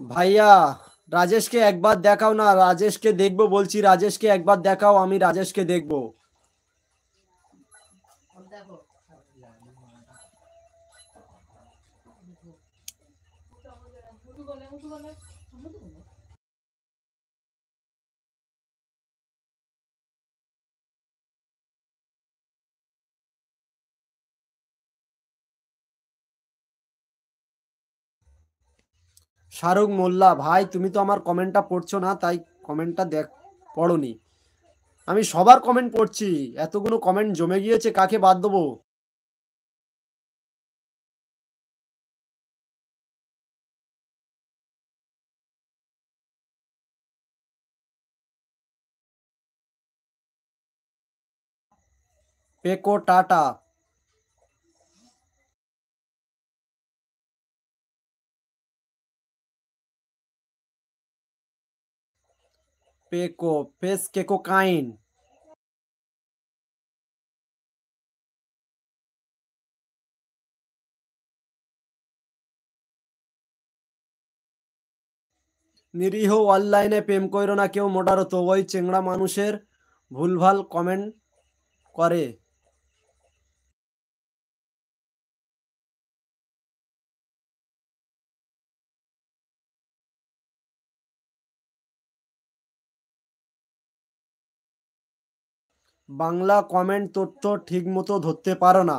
ভাইয়া, রাজেশকে একবার দেখাও না। রাজেশকে দেখবো বলছি, রাজেশকে একবার দেখাও, আমি রাজেশকে দেখবো। শাহরুখ মোল্লা ভাই, তুমি তো আমার কমেন্টটা পড়ছো না, তাই কমেন্টটা পড়োনি। আমি সবার কমেন্ট পড়ছি। এতগুলো কমেন্ট জমে গিয়েছে, কাকে বাদ দেবো? পেকো টাটা। পেকো পেস কেকো কাইন। নিরীহ অনলাইনে প্রেম কইরো না কেউ মোটারো তো, ওই চেংড়া মানুষের ভুলভাল কমেন্ট করে। বাংলা কমেন্ট তোর তো ঠিক মতো ধরতে পারো না।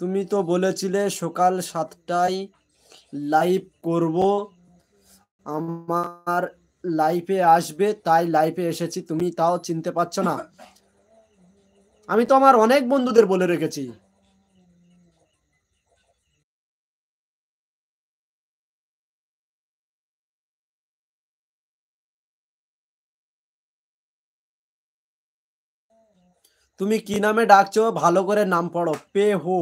তুমি তো বলেছিলে সকাল 7টায় লাইভ করব, আমার লাইফে আসবে, তাই লাইফে এসেছি। তুমি তাও চিনতে পারছো না? আমি তো আমার অনেক বন্ধুদের বলে রেখেছি। তুমি কি নামে ডাকছো? ভালো করে নাম পড়ো। পে হো।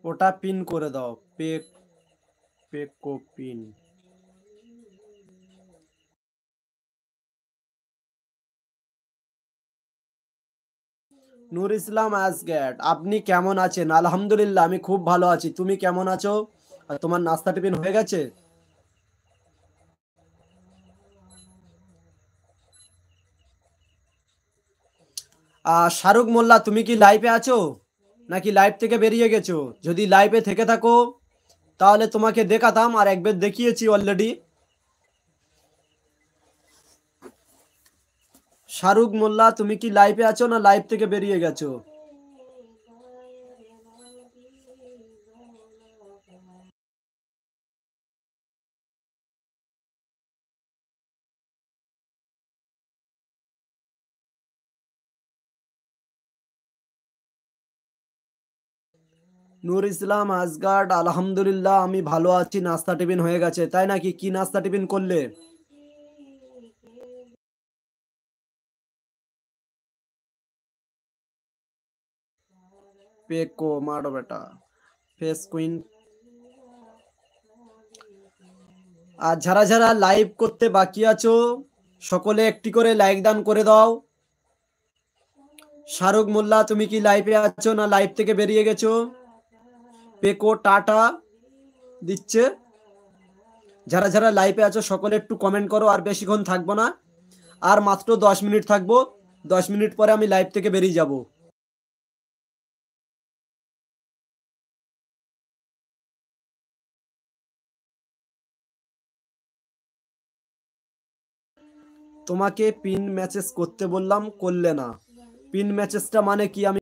ওটা পিন করে দাও। পেকো পিন। নূর ইসলাম আসগেট, আপনি কেমন আছেন? আলহামদুলিল্লাহ, আমি খুব ভালো আছি। তুমি কেমন আছো? আর তোমার নাস্তা টিফিন হয়ে গেছে? শাহরুখ মোল্লা, তুমি কি লাইভে আছো নাকি লাইভ থেকে বেরিয়ে গেছো? যদি লাইভে থেকে থাকো তাহলে তোমাকে দেখাতাম, আর একবার দেখিয়েছি অলরেডি। শাহরুখ মোল্লা, তুমি কি লাইভে আছো না লাইভ থেকে বেরিয়ে গেছো? নূর ইসলাম আসগার্ড, আলহামদুলিল্লাহ আমি ভালো আছি। নাস্তা টিফিন হয়ে গেছে তাই নাকি? কি নাস্তা টিফিন করলে? পেকো মারো বেটা। Face queen. আর যারা যারা লাইভ করতে বাকি আছো, সকলে একটি করে লাইক দান করে দাও। শাহরুখ মোল্লা, তুমি কি লাইভে আছো না লাইভ থেকে বেরিয়ে গেছো? পেকো টাটা দিচ্ছে। যারা যারা লাইভে আছো সকলে একটু কমেন্ট করো। আর বেশিক্ষণ থাকবো না, আর মাত্র 10 মিনিট থাকবো। 10 মিনিট পরে আমি লাইভ থেকে বেরিয়ে যাব। তোমাকে পিন মেসেজ করতে বললাম, করলে না। পিন মেসেজটা মানে কি আমি